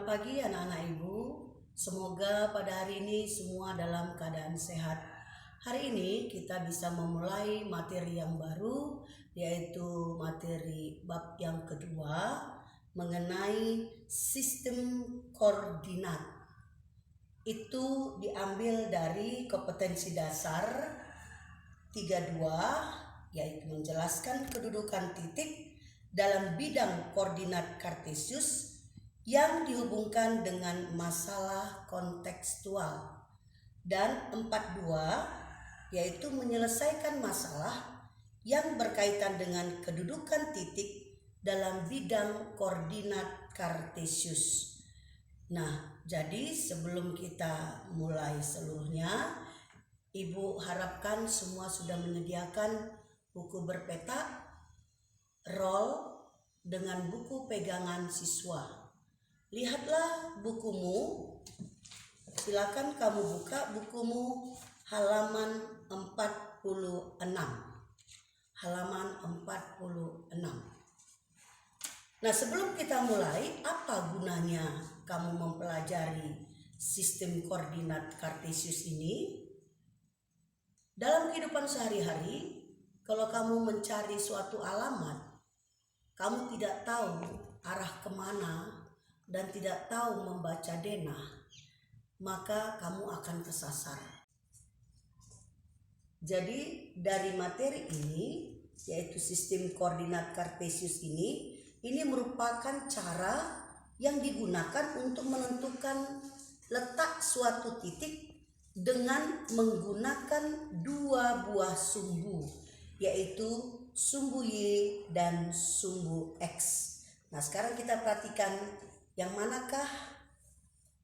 Selamat pagi anak-anak ibu. Semoga pada hari ini semua dalam keadaan sehat. Hari ini kita bisa memulai materi yang baru, yaitu materi bab yang kedua mengenai sistem koordinat. Itu diambil dari kompetensi dasar 32, yaitu menjelaskan kedudukan titik dalam bidang koordinat kartesius yang dihubungkan dengan masalah kontekstual, dan 42 yaitu menyelesaikan masalah yang berkaitan dengan kedudukan titik dalam bidang koordinat kartesius. Nah, jadi sebelum kita mulai seluruhnya, Ibu harapkan semua sudah menyediakan buku berpeta, roll, dengan buku pegangan siswa. Lihatlah bukumu, silakan kamu buka bukumu halaman 46. Halaman 46. Nah, sebelum kita mulai, apa gunanya kamu mempelajari sistem koordinat kartesius ini? Dalam kehidupan sehari-hari, kalau kamu mencari suatu alamat, kamu tidak tahu arah kemana dan tidak tahu membaca denah, maka kamu akan kesasar. Jadi dari materi ini, yaitu sistem koordinat kartesius ini merupakan cara yang digunakan untuk menentukan letak suatu titik dengan menggunakan dua buah sumbu, yaitu sumbu Y dan sumbu X. Nah, sekarang kita perhatikan yang manakah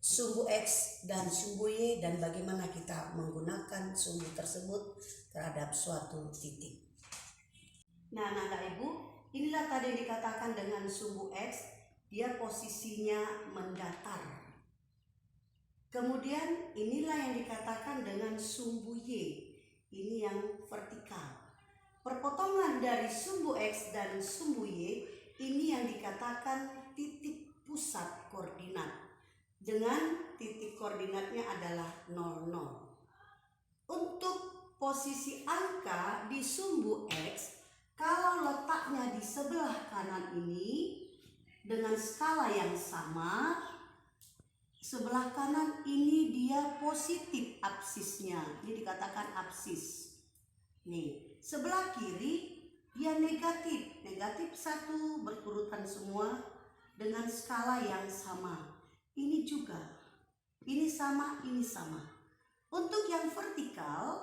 sumbu X dan sumbu Y dan bagaimana kita menggunakan sumbu tersebut terhadap suatu titik. Nah, anak-anak ibu, inilah tadi yang dikatakan dengan sumbu X, dia posisinya mendatar. Kemudian inilah yang dikatakan dengan sumbu Y, ini yang vertikal. Perpotongan dari sumbu X dan sumbu Y ini yang dikatakan titik pusat koordinat, dengan titik koordinatnya adalah 00. Untuk posisi angka di sumbu X, kalau letaknya di sebelah kanan ini dengan skala yang sama, sebelah kanan ini dia positif absisnya, ini dikatakan absis. Nih, sebelah kiri dia negatif 1, berurutan semua dengan skala yang sama. Ini juga, ini sama, ini sama. Untuk yang vertikal,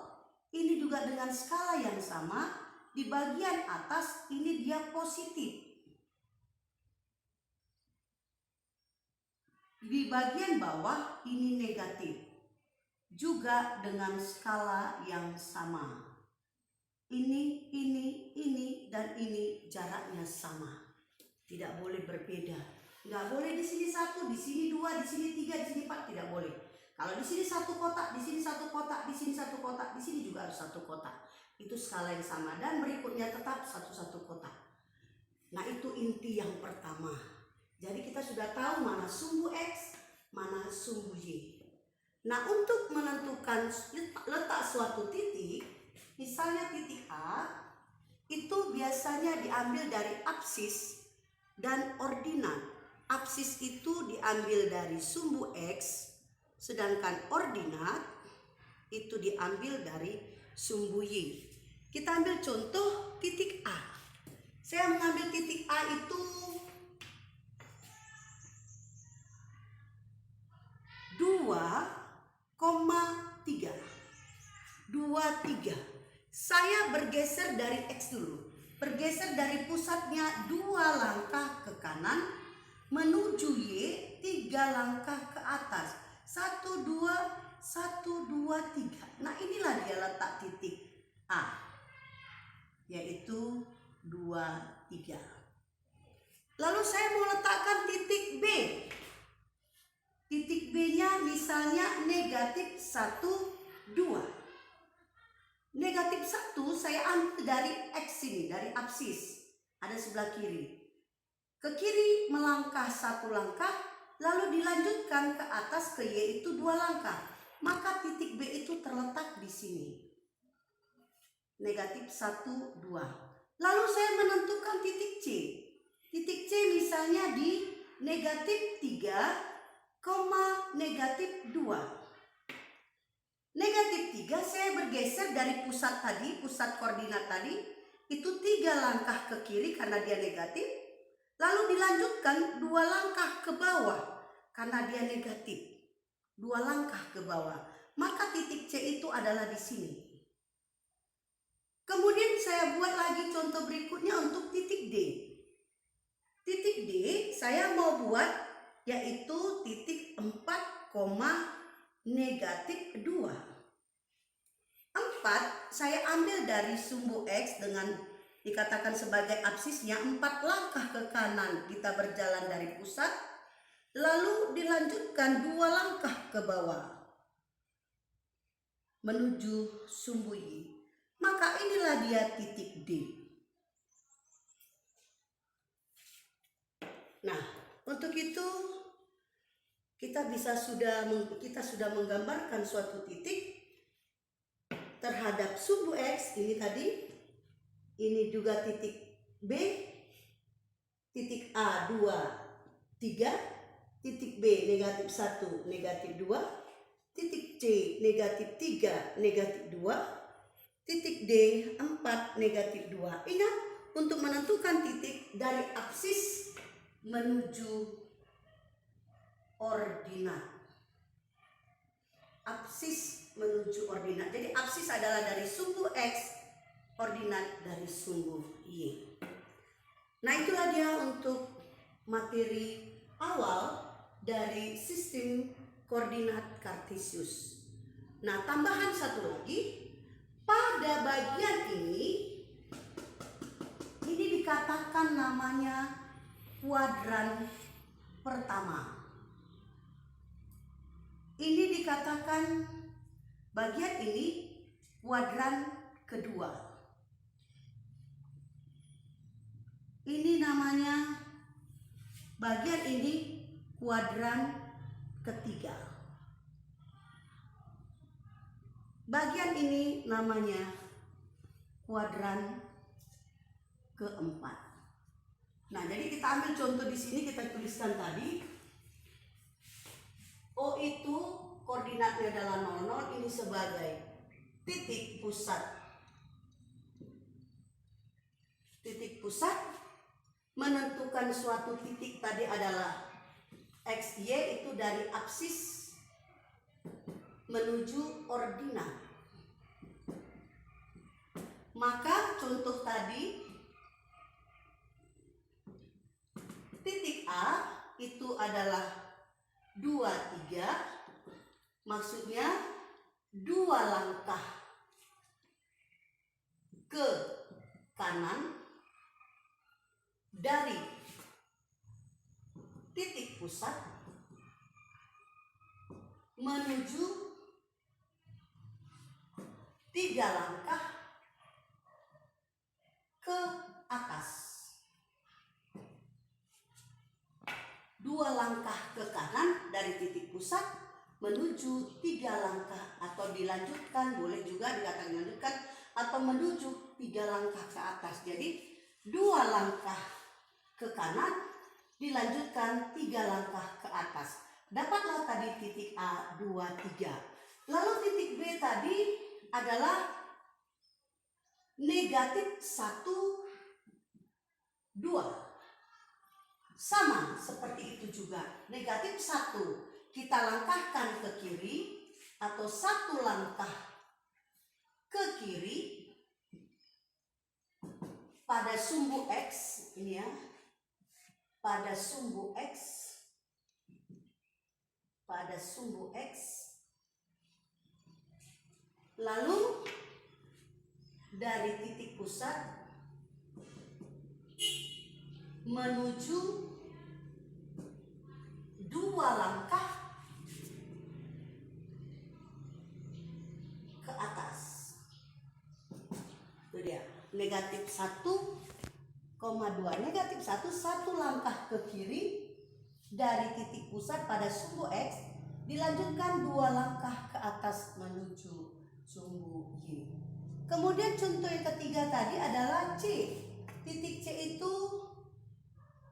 ini juga dengan skala yang sama. Di bagian atas ini dia positif, di bagian bawah ini negatif, juga dengan skala yang sama. Ini, dan ini jaraknya sama, tidak boleh berbeda. Nggak boleh di sini 1, di sini 2, di sini 3, di sini 4, tidak boleh. Kalau di sini 1 kotak, di sini 1 kotak, di sini 1 kotak, di sini juga harus 1 kotak. Itu skala yang sama, dan berikutnya tetap 1 kotak. Nah, itu inti yang pertama. Jadi kita sudah tahu mana sumbu X, mana sumbu Y. Nah, untuk menentukan letak suatu titik, misalnya titik A, itu biasanya diambil dari absis dan ordinat. Absis itu diambil dari sumbu X, sedangkan ordinat itu diambil dari sumbu Y. Kita ambil contoh titik A. Saya mengambil titik A itu 2,3. Saya bergeser dari X dulu. Bergeser dari pusatnya 2 langkah ke kanan menuju Y 3 langkah ke atas. 1, 2, 3. Nah, inilah dia letak titik A, yaitu 2, 3. Lalu saya mau letakkan titik B. Titik B-nya misalnya negatif 1, 2. Negatif 1 saya ambil dari X ini, dari absis. Ada sebelah kiri. Ke kiri melangkah 1 langkah, lalu di dilanjutkan ke atas ke Y itu 2 langkah, maka titik B itu terletak di sini. Negatif 1, 2. Lalu saya menentukan titik C. Titik C misalnya di negatif 3, negatif 2. Negatif 3 saya bergeser dari pusat tadi, pusat koordinat tadi, itu 3 langkah ke kiri karena dia negatif. Lalu dilanjutkan 2 langkah ke bawah karena dia negatif. 2 langkah ke bawah. Maka titik C itu adalah di sini. Kemudian saya buat lagi contoh berikutnya untuk titik D. Titik D saya mau buat yaitu titik 4, negatif 2. 4 saya ambil dari sumbu X dengan dikatakan sebagai absisnya 4 langkah ke kanan kita berjalan dari pusat. Lalu dilanjutkan 2 langkah ke bawah menuju sumbu Y. Maka inilah dia titik D. Nah, untuk itu kita sudah menggambarkan suatu titik terhadap sumbu X ini tadi. Ini juga titik B, titik A 2, 3, titik B negatif 1, negatif 2, titik C negatif 3, negatif 2, titik D 4, negatif 2. Ingat, untuk menentukan titik dari absis menuju ordinat. Absis menuju ordinat. Jadi absis adalah dari sumbu X, ordinat dari sumbu Y. Nah, itulah dia untuk materi awal dari sistem koordinat Kartesius. Nah, tambahan satu lagi. Pada bagian ini dikatakan namanya kuadran pertama. Ini dikatakan bagian ini kuadran kedua. Ini namanya bagian ini kuadran ketiga. Bagian ini namanya kuadran keempat. Nah, jadi kita ambil contoh di sini, kita tuliskan tadi. O itu koordinatnya adalah 00, ini sebagai titik pusat. Titik pusat menentukan suatu titik tadi adalah XY itu dari absis menuju ordinat. Maka contoh tadi titik A itu adalah 2, 3, maksudnya 2 langkah ke kanan dari titik pusat menuju 3 langkah ke atas. 2 langkah ke kanan dari titik pusat menuju 3 langkah, atau dilanjutkan, boleh juga dikatakan dilanjutkan, atau menuju 3 langkah ke atas. Jadi 2 langkah ke kanan dilanjutkan 3 langkah ke atas. Dapatlah tadi titik A 2, 3. Lalu titik B tadi adalah negatif 1, 2. Sama seperti itu juga. Negatif 1 kita langkahkan ke kiri, atau 1 langkah ke kiri pada sumbu X ini ya. Pada sumbu X. Pada sumbu X. Lalu dari titik pusat menuju 2 langkah ke atas. Itu dia. Negatif 1, 2. Negatif 1, 1 langkah ke kiri, dari titik pusat pada sumbu X dilanjutkan 2 langkah ke atas menuju sumbu Y. Kemudian contoh yang ketiga tadi adalah C. Titik C itu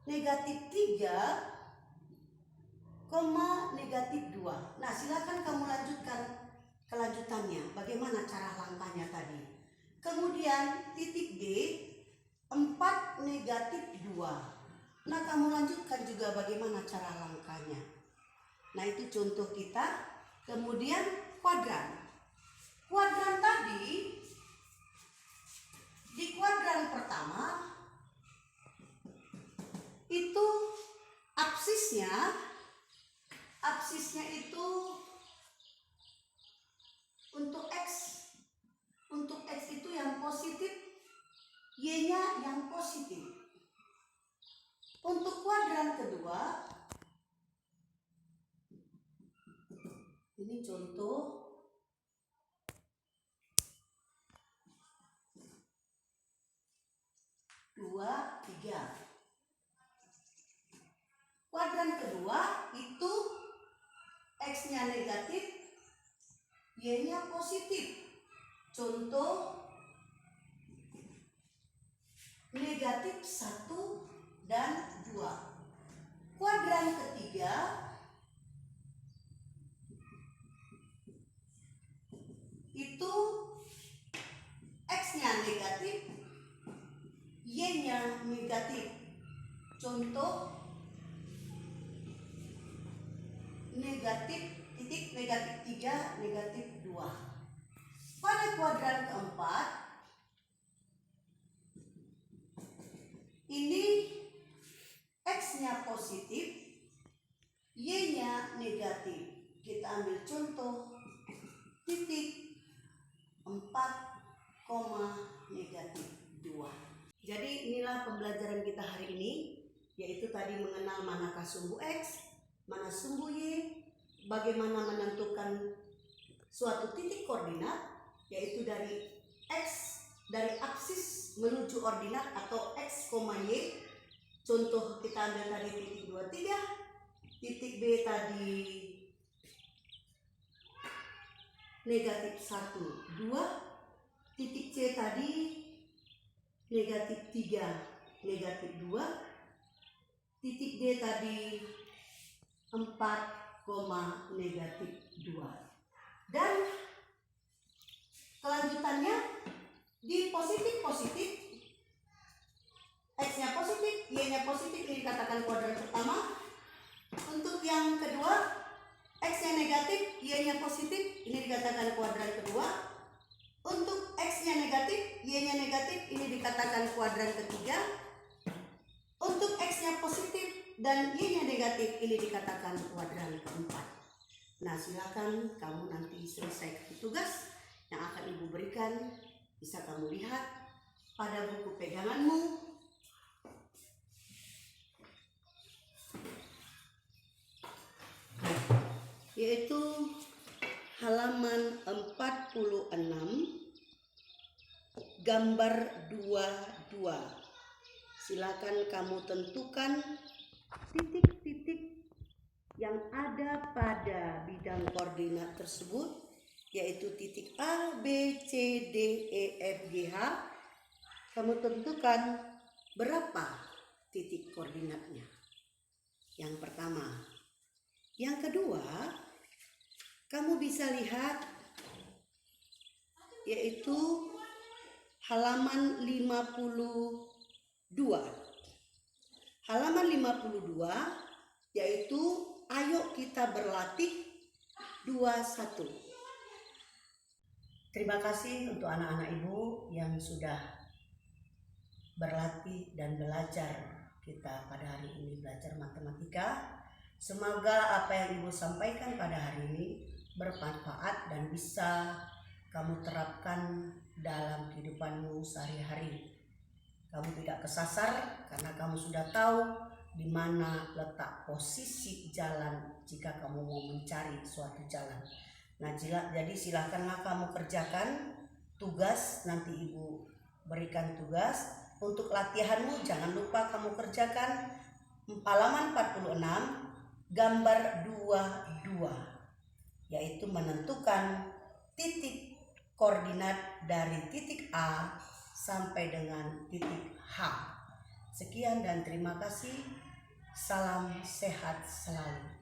negatif 3, negatif 2. Nah, silakan kamu lanjutkan kelanjutannya. Bagaimana cara langkahnya tadi? Kemudian titik D 4 negatif 2. Nah, kamu lanjutkan juga bagaimana cara langkahnya. Nah, itu contoh kita. Kemudian kuadran. Kuadran tadi, di kuadran pertama itu absisnya itu untuk X itu yang positif, Y-nya yang positif. Untuk kuadran kedua, ini contoh dua, 3. Kuadran kedua itu X-nya negatif, Y-nya positif. Contoh negatif 1 dan 2. Kuadran ketiga itu X-nya negatif, Y-nya negatif. Contoh negatif 3, negatif 2. Pada kuadran keempat ini X-nya positif, Y-nya negatif. Kita ambil contoh titik 4, negatif 2. Jadi inilah pembelajaran kita hari ini, yaitu tadi mengenal manakah sumbu X, mana sumbu Y, bagaimana menentukan suatu titik koordinat, yaitu dari X, dari aksis menuju ordinat atau X, Y. Contoh kita ambil tadi titik 2, 3, titik B tadi negatif 1, 2, titik C tadi negatif 3, negatif 2, titik D tadi 4, negatif 2. Dan kelanjutannya di positif, X-nya positif, Y-nya positif, ini dikatakan kuadran pertama. Untuk yang kedua, X-nya negatif, Y-nya positif, ini dikatakan kuadran kedua. Untuk X-nya negatif, Y-nya negatif, ini dikatakan kuadran ketiga. Untuk X-nya positif dan Y-nya negatif, ini dikatakan kuadran keempat. Nah, silakan kamu nanti selesai tugas yang akan Ibu berikan. Bisa kamu lihat pada buku peganganmu. Yaitu halaman 46, gambar 22. Silakan kamu tentukan titik-titik yang ada pada bidang koordinat tersebut, yaitu titik A, B, C, D, E, F, G, H. Kamu tentukan berapa titik koordinatnya. Yang pertama. Yang kedua, kamu bisa lihat yaitu halaman 52. Halaman 52 yaitu ayo kita berlatih 21. Terima kasih untuk anak-anak Ibu yang sudah berlatih dan belajar. Kita pada hari ini belajar matematika. Semoga apa yang Ibu sampaikan pada hari ini bermanfaat dan bisa kamu terapkan dalam kehidupanmu sehari-hari. Kamu tidak kesasar karena kamu sudah tahu di mana letak posisi jalan jika kamu mau mencari suatu jalan. Nah, jadi silakanlah kamu kerjakan tugas. Nanti Ibu berikan tugas untuk latihanmu. Jangan lupa kamu kerjakan halaman 46 gambar 22, yaitu menentukan titik koordinat dari titik A sampai dengan titik H. Sekian dan terima kasih. Salam sehat selalu.